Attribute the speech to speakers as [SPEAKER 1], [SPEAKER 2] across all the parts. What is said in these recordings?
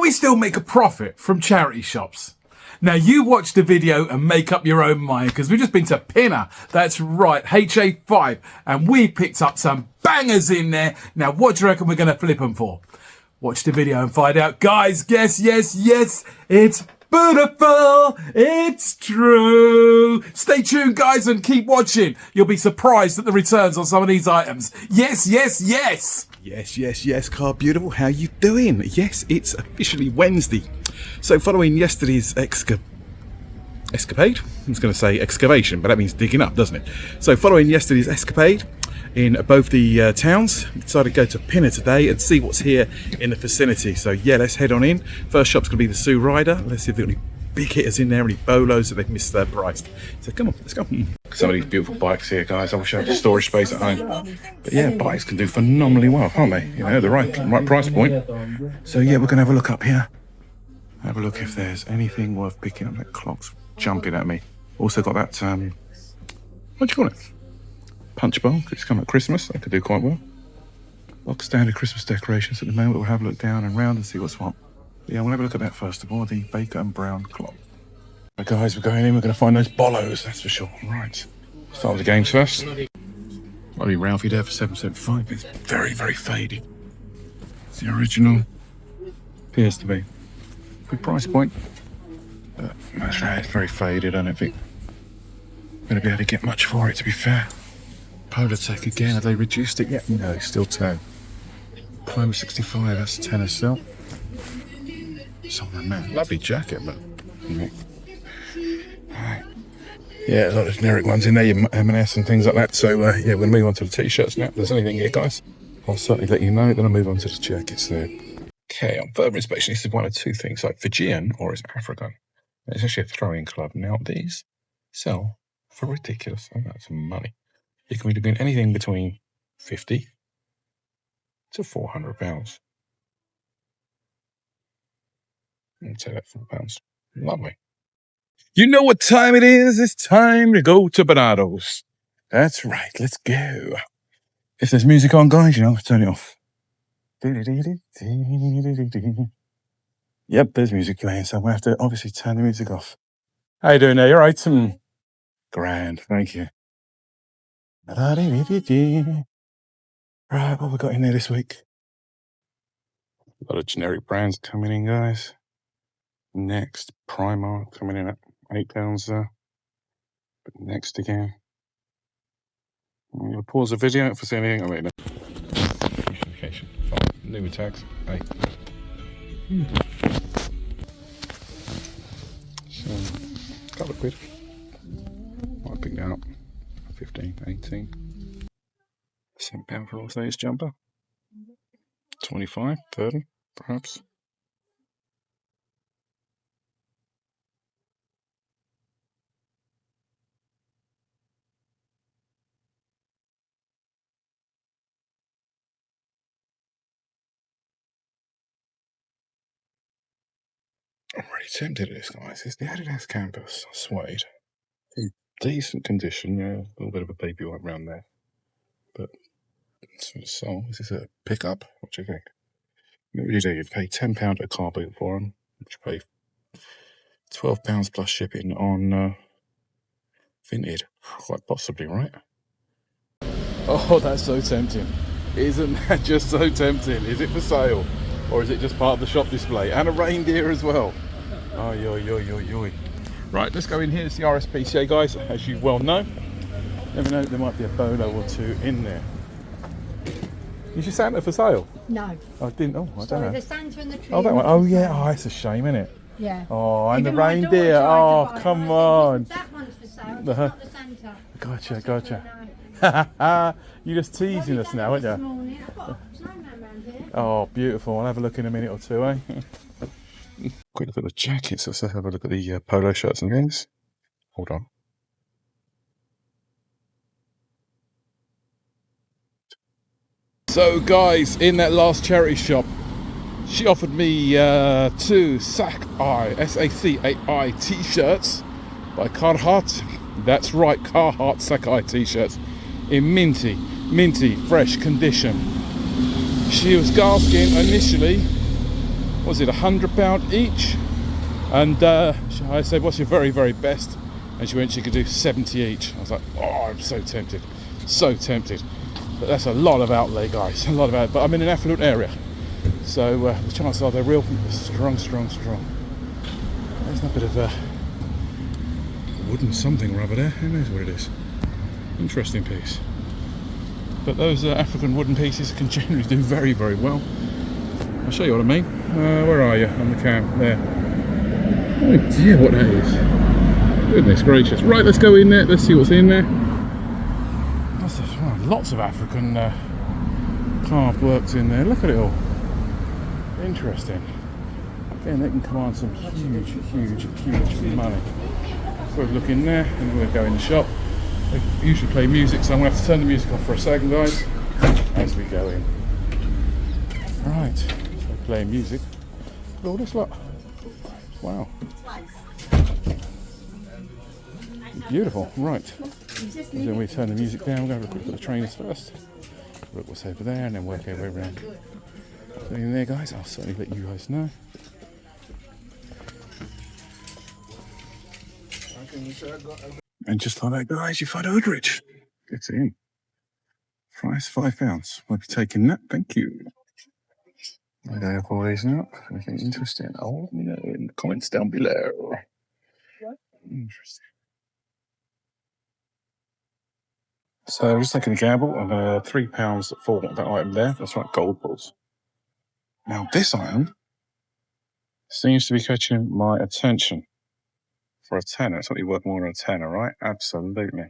[SPEAKER 1] we still make a profit from charity shops? Now, you watch the video and make up your own mind, because we've just been to Pinner. That's right, HA5. And we picked up some bangers in there. Now, what do you reckon we're going to flip them for? Watch the video and find out. Guys, yes, it's beautiful. It's true. Stay tuned, guys, and keep watching. You'll be surprised at the returns on some of these items. Yes.
[SPEAKER 2] Yes, Car Beautiful. How you doing? Yes, it's officially Wednesday. So following yesterday's escapade, I was going to say excavation, but that means digging up, doesn't it? So following yesterday's escapade in both the towns, we decided to go to Pinner today and see what's here in the vicinity. So yeah, let's head on in. First shop's going to be the Sue Rider. Let's see if there are any big hitters in there, any bolos that they've missed their price. So come on, let's go. Some of these beautiful bikes here, guys. I wish I had storage space at home. But yeah, bikes can do phenomenally well, can't they? You know, the right price point. So yeah, we're going to have a look up here. Have a look if there's anything worth picking up. That clock's jumping at me. Also got that, what do you call it? Punch bowl. It's coming at Christmas. That could do quite well. Look, standard Christmas decorations at the moment. We'll have a look down and round and see what's what. Yeah, we'll have a look at that first of all, the Baker and Brown clock. But guys, we're going in, we're going to find those bolos, that's for sure. Right, start with the games first. Might be Ralphie there for 7.75. It's very, very faded. It's the original. Appears to be. Good price point. But that's right, it's very faded. I don't think I'm going to be able to get much for it, to be fair. Polartec again, have they reduced it yet? No, still 10. Climber 65, that's 10 as well. Something, man. Lovely jacket, but right. Yeah, a lot of generic ones in there, your M&S and things like that. So yeah, we'll move on to the t-shirts now. If there's anything here, guys, I'll certainly let you know. Then I'll move on to the jackets there. Okay, on further inspection, this is one of two things, like Fijian or it's African. It's actually a throwing club. Now these sell for ridiculous amounts of money. You can be doing anything between 50 to 400 pounds. I'll take that £4. Lovely. You know what time it is? It's time to go to Bernardo's. That's right, let's go. If there's music on, guys, you know, turn it off. Yep, there's music playing, so I'm going to have to obviously turn the music off. How you doing there? You all right? Grand, thank you. Right, what we got in there this week? A lot of generic brands coming in, guys. Next, Primark coming in at £8 there. But next again. I'm going to pause the video if I see anything. I'll let you know. Notification. New tags. Hey. So, a couple of quid. Might pick that up. 15, 18. £7 for all these jumper. 25, 30, perhaps. I'm really tempted at this, guys. It's the Adidas Campus suede. In decent condition, yeah. A little bit of a baby wipe around there. But, sort of sole. Is this a pickup? What do you think? What do? You pay £10 at a car boot for them. You pay £12 plus shipping on Vinted. Quite possibly, right? Oh, that's so tempting. Isn't that just so tempting? Is it for sale? Or is it just part of the shop display? And a reindeer as well. Oh, yo. Right, let's go in here. It's the RSPCA, guys, as you well know. Never know, there might be a bolo or two in there. Is your Santa for sale?
[SPEAKER 3] No.
[SPEAKER 1] I didn't. Oh, I don't know.
[SPEAKER 3] The Santa and the tree.
[SPEAKER 1] Oh, that one. Oh, yeah. Oh, that's a shame, isn't it?
[SPEAKER 3] Yeah.
[SPEAKER 1] Oh, and the
[SPEAKER 3] Even my
[SPEAKER 1] reindeer.
[SPEAKER 3] daughter tried
[SPEAKER 1] Oh,
[SPEAKER 3] to buy
[SPEAKER 1] come
[SPEAKER 3] it. I
[SPEAKER 1] on.
[SPEAKER 3] said, that one's for sale, it's not the Santa.
[SPEAKER 1] Gotcha. You're just teasing us now, aren't you?
[SPEAKER 3] Morning. I've got a snowman round here.
[SPEAKER 1] Oh, beautiful. I'll have a look in a minute or two, eh? Quick look at the jackets. Let's have a look at the polo shirts and things. Hold on. So, guys, in that last charity shop, she offered me two Sakai, S-A-C-A-I t-shirts by Carhartt. That's right, Carhartt Sakai t-shirts in minty, fresh condition. She was asking initially
[SPEAKER 2] was it, £100 each? And I said, what's your very, very best? And she went, she could do 70 each. I was like, oh, I'm so tempted. So tempted. But that's a lot of outlay, guys. A lot of outlay. But I'm in an affluent area. So the chances are they're real strong. There's a bit of a wooden something rubber there. Who knows what it is? Interesting piece. But those African wooden pieces can generally do very, very well. I'll show you what I mean. Where are you on the cam? There. Oh dear, what that is. Goodness gracious. Right, let's go in there. Let's see what's in there. Lots of African carved works in there. Look at it all. Interesting. Again, they can command some huge money. So we'll look in there and then we'll go in the shop. They usually play music, so I'm going to have to turn the music off for a second, guys, as we go in. Right, so playing music. Look at all this lot. Wow. Beautiful. Right. So then we turn the music down. We're going to have a quick look at the trainers first. Look what's over there and then work our way around. So in there, guys, I'll certainly let you guys know. And just like that, guys, you find Hoodrich. Get in. Price £5. We'll be taking that. Thank you. I don't have all these up. Anything interesting? Oh, let me know in the comments down below. Interesting. So I'm just taking a gamble on £3 for that item there. That's right, gold balls. Now this item seems to be catching my attention for a tenner. It's only worth more than a tenner, right? Absolutely.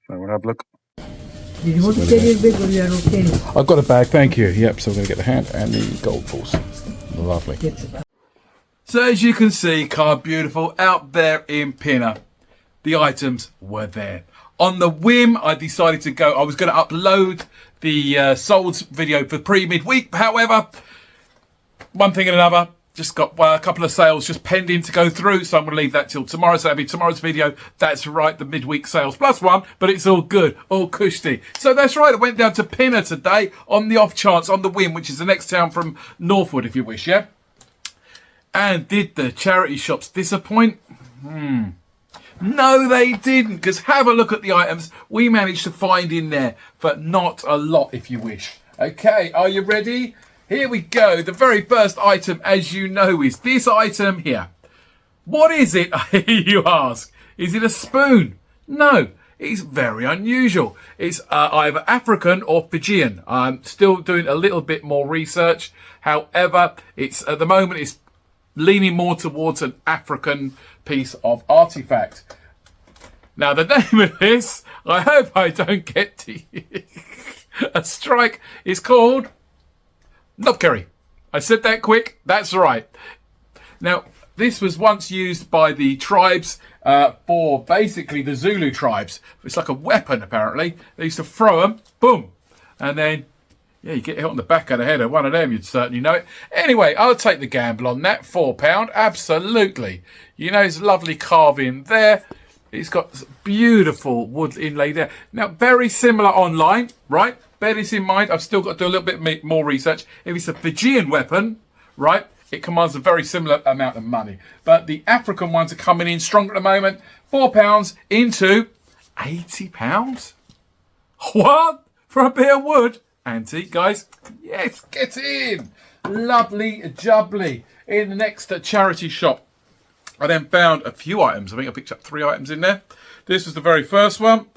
[SPEAKER 2] So we'll have a look.
[SPEAKER 3] Did you want to get it big or you're okay?
[SPEAKER 2] I've got a bag, thank you. Yep, so we're going to get the hand and the gold balls. Lovely.
[SPEAKER 1] So as you can see, Card Beautiful out there in Pinner, the items were there. On the whim, I decided to go. I was going to upload the solds video for pre-midweek. However, one thing and another, just got a couple of sales just pending to go through. So I'm going to leave that till tomorrow. So that'll be tomorrow's video. That's right, the midweek sales plus one. But it's all good, all cushy. So that's right, I went down to Pinner today on the off chance, on the whim, which is the next town from Northwood, if you wish, yeah? And did the charity shops disappoint? No, they didn't, because have a look at the items we managed to find in there, but not a lot, if you wish. Okay, are you ready? Here we go. The very first item, as you know, is this item here. What is it, you ask? Is it a spoon? No, it's very unusual. It's either African or Fijian. I'm still doing a little bit more research. However, it's at the moment, it's leaning more towards an African piece of artifact. Now, the name of this, I hope I don't get a strike, is called Knobkerry. I said that quick. That's right. Now, this was once used by the tribes for basically the Zulu tribes. It's like a weapon, apparently. They used to throw them, boom, and then yeah, you get hit on the back of the head of one of them, you'd certainly know it. Anyway, I'll take the gamble on that. £4, absolutely. You know, it's lovely carving there. It's got beautiful wood inlay there. Now, very similar online, right? Bear this in mind. I've still got to do a little bit more research. If it's a Fijian weapon, right, it commands a very similar amount of money. But the African ones are coming in strong at the moment. £4 into £80. What? For a bit of wood? Antique, guys. Yes, get in. Lovely jubbly. In the next charity shop, I then found a few items. I think I picked up 3 items in there. This was the very first one.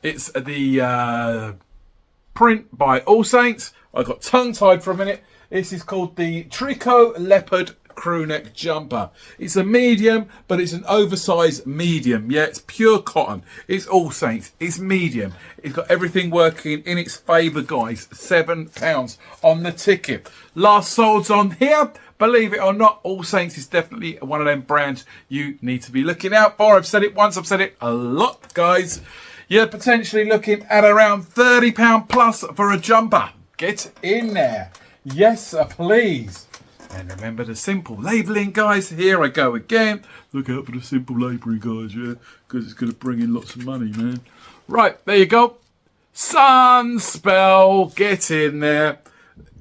[SPEAKER 1] It's the print by All Saints. I got tongue-tied for a minute. This is called the Tricot Leopard crewneck jumper. It's a medium, but it's an oversized medium. Yeah, it's pure cotton. It's All Saints. It's medium. It's got everything working in its favour, guys. £7 on the ticket. Last solds on here. Believe it or not, All Saints is definitely one of them brands you need to be looking out for. I've said it once, I've said it a lot, guys. You're potentially looking at around £30 plus for a jumper. Get in there. Yes, please. And remember the simple labelling, guys. Here I go again. Look out for the simple labelling, guys, yeah? Because it's going to bring in lots of money, man. Right, there you go. Sunspell, get in there.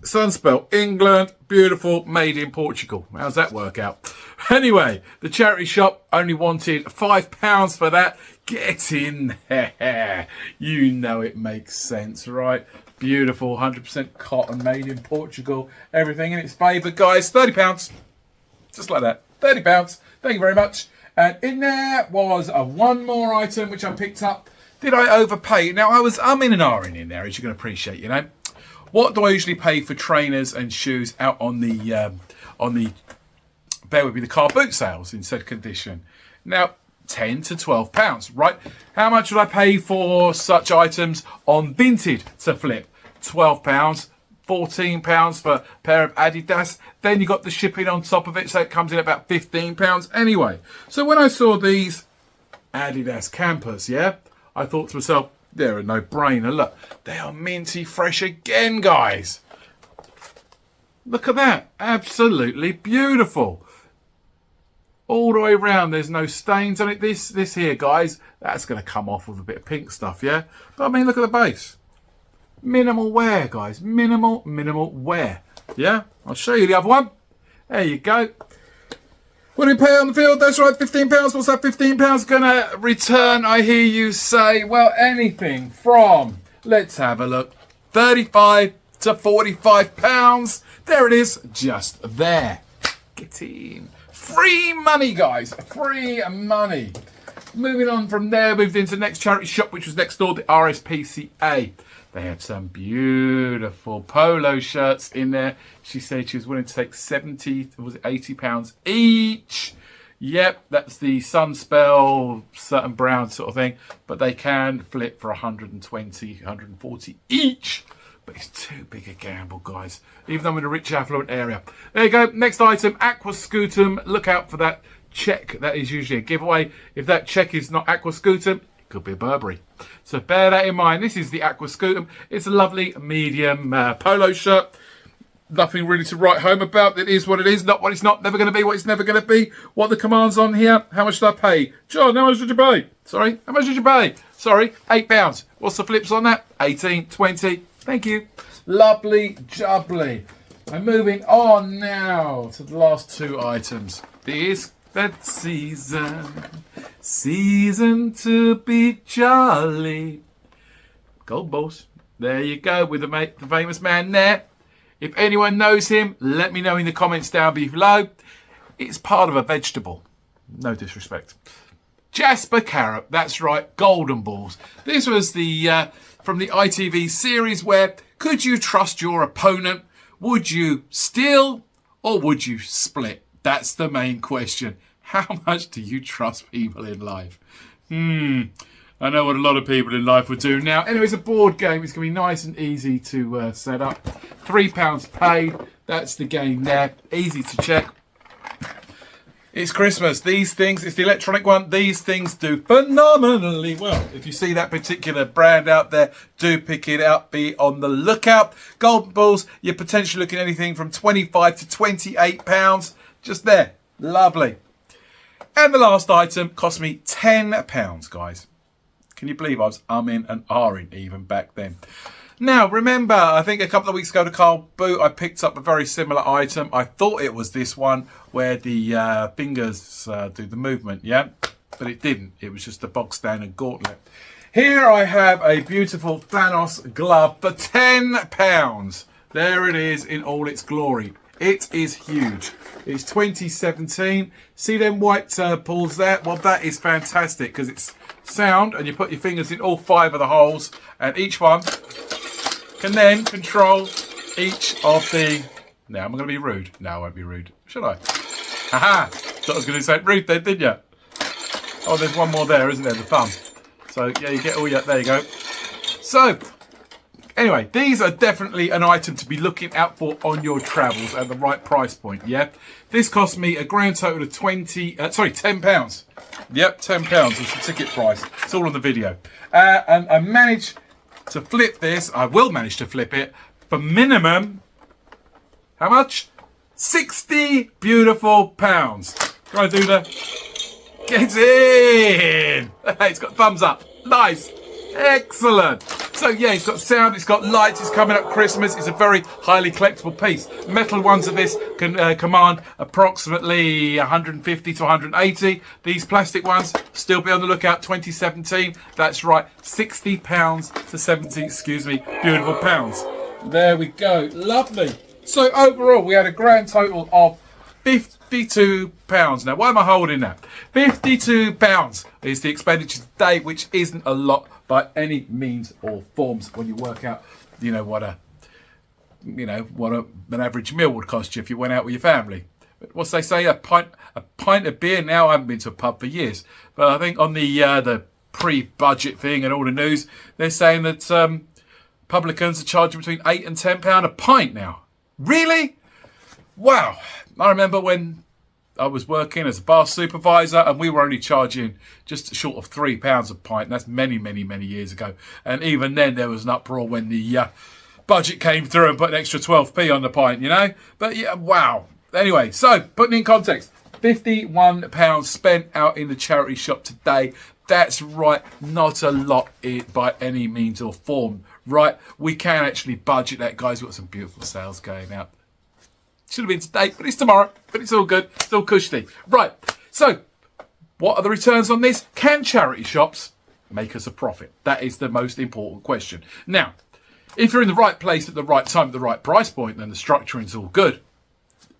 [SPEAKER 1] Sunspell, England, beautiful, made in Portugal. How's that work out? Anyway, the charity shop only wanted £5 for that. Get in there. You know it makes sense, right? Beautiful, 100% cotton, made in Portugal. Everything in its favour, guys. £30. Just like that. £30. Thank you very much. And in there was one more item which I picked up. Did I overpay? Now, I was umming and ahhing in there, as you can appreciate, you know. What do I usually pay for trainers and shoes out on the bear with me, the car boot sales in said condition? Now, £10 to £12, right? How much would I pay for such items on Vinted to flip? £12, £14 for a pair of Adidas. Then you got the shipping on top of it, so it comes in about £15 anyway. So when I saw these Adidas campers, yeah, I thought to myself, they're a no-brainer. Look, they are minty fresh again, guys. Look at that. Absolutely beautiful. All the way around, there's no stains on it. This here, guys, that's going to come off with a bit of pink stuff, yeah? But I mean, look at the base. Minimal wear, guys. Minimal wear. Yeah? I'll show you the other one. There you go. What do we pay on the field? That's right, £15. What's that £15 going to return? I hear you say, well, anything from, let's have a look, £35 to £45. There it is, just there. Get in. Free money, guys. Free money. Moving on from there, moved into the next charity shop, which was next door, the RSPCA. They had some beautiful polo shirts in there. She said she was willing to take £80 each. Yep, that's the Sunspell, certain brown sort of thing. But they can flip for 120, 140 each. But it's too big a gamble, guys. Even though I'm in a rich, affluent area. There you go. Next item, Aqua Scutum. Look out for that check. That is usually a giveaway. If that check is not Aqua Scutum, could be a Burberry. So bear that in mind. This is the Aqua Scutum. It's a lovely medium polo shirt. Nothing really to write home about. It is what it is, not what it's not, never going to be what it's never going to be. What are the commands on here? How much did I pay? John, how much did you pay? Sorry, how much did you pay? Sorry, £8. What's the flips on that? 18, 20. Thank you. Lovely jubbly. I'm moving on now to the last two items. This that season to be jolly. Gold balls. There you go with the famous man there. If anyone knows him, let me know in the comments down below. It's part of a vegetable. No disrespect. Jasper Carrot. That's right. Golden balls. This was the from the ITV series where could you trust your opponent? Would you steal or would you split? That's the main question. How much do you trust people in life? I know what a lot of people in life would do. Now, anyway, it's a board game. It's going to be nice and easy to set up. £3 paid. That's the game there. Easy to check. It's Christmas. These things, it's the electronic one. These things do phenomenally well. If you see that particular brand out there, do pick it up. Be on the lookout. Golden balls, you're potentially looking at anything from £25 to £28. Just there. Lovely. And the last item cost me £10, guys. Can you believe I was umming and ahhing even back then? Now, remember, I think a couple of weeks ago to Carl Boot, I picked up a very similar item. I thought it was this one where the fingers do the movement, yeah? But it didn't. It was just a box standard gauntlet. Here I have a beautiful Thanos glove for £10. There it is in all its glory. It is huge. It's 2017. See them white pulls there? Well, that is fantastic because it's sound and you put your fingers in all 5 of the holes and each one can then control each of the... Now, am I going to be rude? No, I won't be rude. Should I? Haha! Thought I was going to say rude then, didn't you? Oh, there's one more there, isn't there? The thumb. So, yeah, you get all your... There you go. So... Anyway, these are definitely an item to be looking out for on your travels at the right price point, yeah? This cost me a grand total of £10. Yep, £10 was the ticket price. It's all on the video. And I managed to flip this. I will manage to flip it for minimum, how much? 60 beautiful pounds. Can I do the... Get in! Hey, it's got thumbs up. Nice. Excellent. So yeah, it's got sound, it's got lights, it's coming up Christmas. It's a very highly collectible piece. Metal ones of this can command approximately 150 to 180. These plastic ones, still be on the lookout, 2017. That's right, £60 to 70, excuse me, beautiful pounds. There we go, lovely. So overall, we had a grand total of £52. Now, why am I holding that? £52 is the expenditure today, which isn't a lot by any means or forms when you work out, what an average meal would cost you if you went out with your family. But what's they say, a pint of beer now? I haven't been to a pub for years, but I think on the pre-budget thing and all the news, they're saying that publicans are charging between £8 and £10 a pint now. Really? Wow. I remember when I was working as a bar supervisor and we were only charging just short of £3 a pint. That's many, many, many years ago. And even then there was an uproar when the budget came through and put an extra 12p on the pint, But yeah, wow. Anyway, so putting in context, £51 spent out in the charity shop today. That's right, not a lot by any means or form, right? We can actually budget that, guys. We've got some beautiful sales going out. Should have been today, but it's tomorrow. But it's all good. It's all cushy. Right, so what are the returns on this? Can charity shops make us a profit? That is the most important question. Now, if you're in the right place at the right time, at the right price point, then the structuring's all good.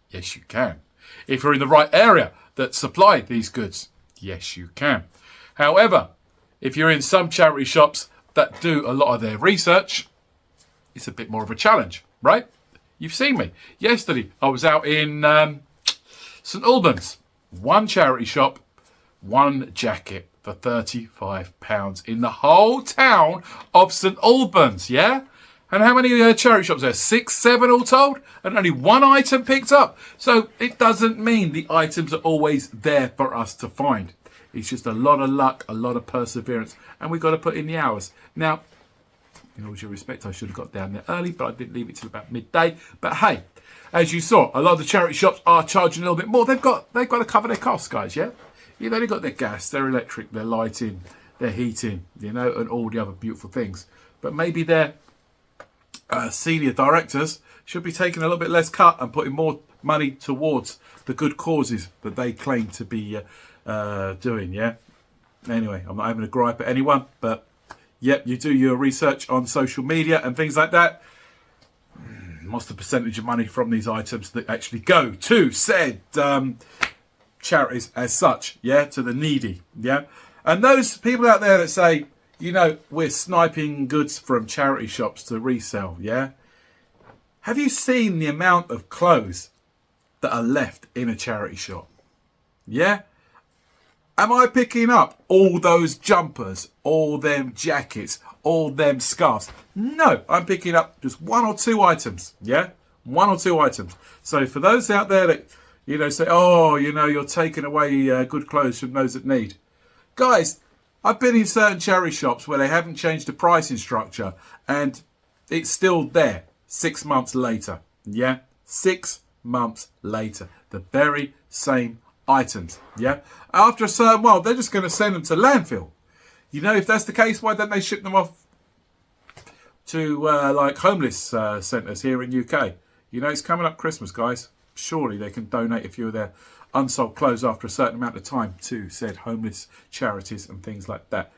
[SPEAKER 1] Yes, you can. If you're in the right area that supply these goods, yes, you can. However, if you're in some charity shops that do a lot of their research, it's a bit more of a challenge, right? You've seen me. Yesterday, I was out in St Albans. One charity shop, one jacket for £35 in the whole town of St Albans, yeah? And how many charity shops are there? 6, 7 all told? And only one item picked up. So it doesn't mean the items are always there for us to find. It's just a lot of luck, a lot of perseverance, and we've got to put in the hours. Now, in all due respect, I should have got down there early, but I didn't leave it till about midday. But hey, as you saw, a lot of the charity shops are charging a little bit more. They've got to cover their costs, guys, yeah? They've got their gas, their electric, their lighting, their heating, and all the other beautiful things. But maybe their senior directors should be taking a little bit less cut and putting more money towards the good causes that they claim to be doing, yeah? Anyway, I'm not having a gripe at anyone, but yep, you do your research on social media and things like that. What's the percentage of money from these items that actually go to said charities as such, yeah, to the needy, yeah? And those people out there that say, we're sniping goods from charity shops to resell, yeah? Have you seen the amount of clothes that are left in a charity shop? Yeah? Am I picking up all those jumpers, all them jackets, all them scarves? No, I'm picking up just 1 or 2 items, yeah? 1 or 2 items. So for those out there that, say, oh, you're taking away good clothes from those that need. Guys, I've been in certain charity shops where they haven't changed the pricing structure and it's still there 6 months later, yeah? 6 months later, the very same items, yeah? After a certain while, they're just going to send them to landfill. If that's the case, why don't they ship them off to like homeless centres here in UK? It's coming up Christmas, guys. Surely they can donate a few of their unsold clothes after a certain amount of time to said homeless charities and things like that.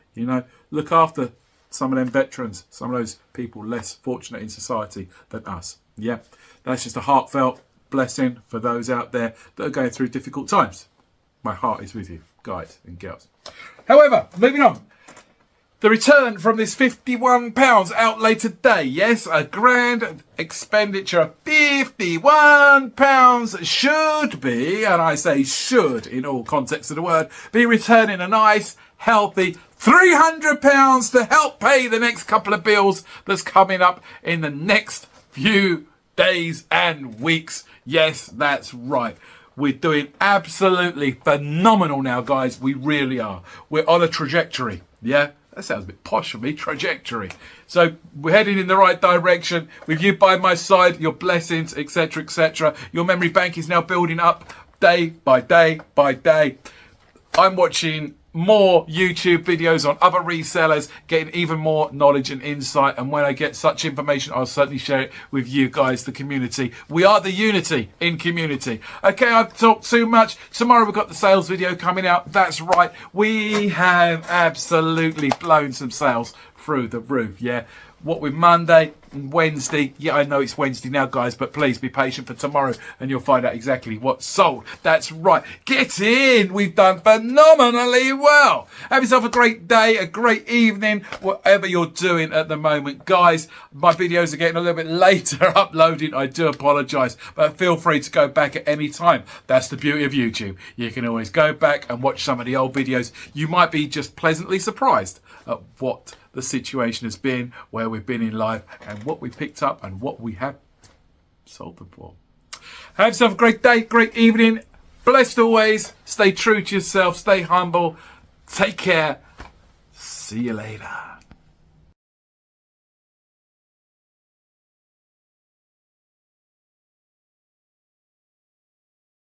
[SPEAKER 1] Look after some of them veterans, some of those people less fortunate in society than us. Yeah, that's just a heartfelt blessing for those out there that are going through difficult times. My heart is with you, guys and girls. However, moving on. The return from this £51 outlay today. Yes, a grand expenditure of £51 should be, and I say should in all contexts of the word, be returning a nice, healthy £300 to help pay the next couple of bills that's coming up in the next few days and weeks. Yes, that's right. We're doing absolutely phenomenal now, guys. We really are. We're on a trajectory. Yeah, that sounds a bit posh for me, trajectory. So we're heading in the right direction. With you by my side, your blessings, etc., etc. Your memory bank is now building up day by day by day. I'm watching more YouTube videos on other resellers, getting even more knowledge and insight. And when I get such information, I'll certainly share it with you guys, the community. We are the unity in community. Okay, I've talked too much. Tomorrow we've got the sales video coming out. That's right. We have absolutely blown some sales through the roof. Yeah. What with Monday and Wednesday. Yeah, I know it's Wednesday now, guys, but please be patient for tomorrow and you'll find out exactly what's sold. That's right. Get in. We've done phenomenally well. Have yourself a great day, a great evening, whatever you're doing at the moment. Guys, my videos are getting a little bit later uploading. I do apologise, but feel free to go back at any time. That's the beauty of YouTube. You can always go back and watch some of the old videos. You might be just pleasantly surprised at what the situation has been, where we've been in life, and what we picked up and what we have sold them for. Have yourself a great day, great evening. Blessed always. Stay true to yourself. Stay humble. Take care. See you later.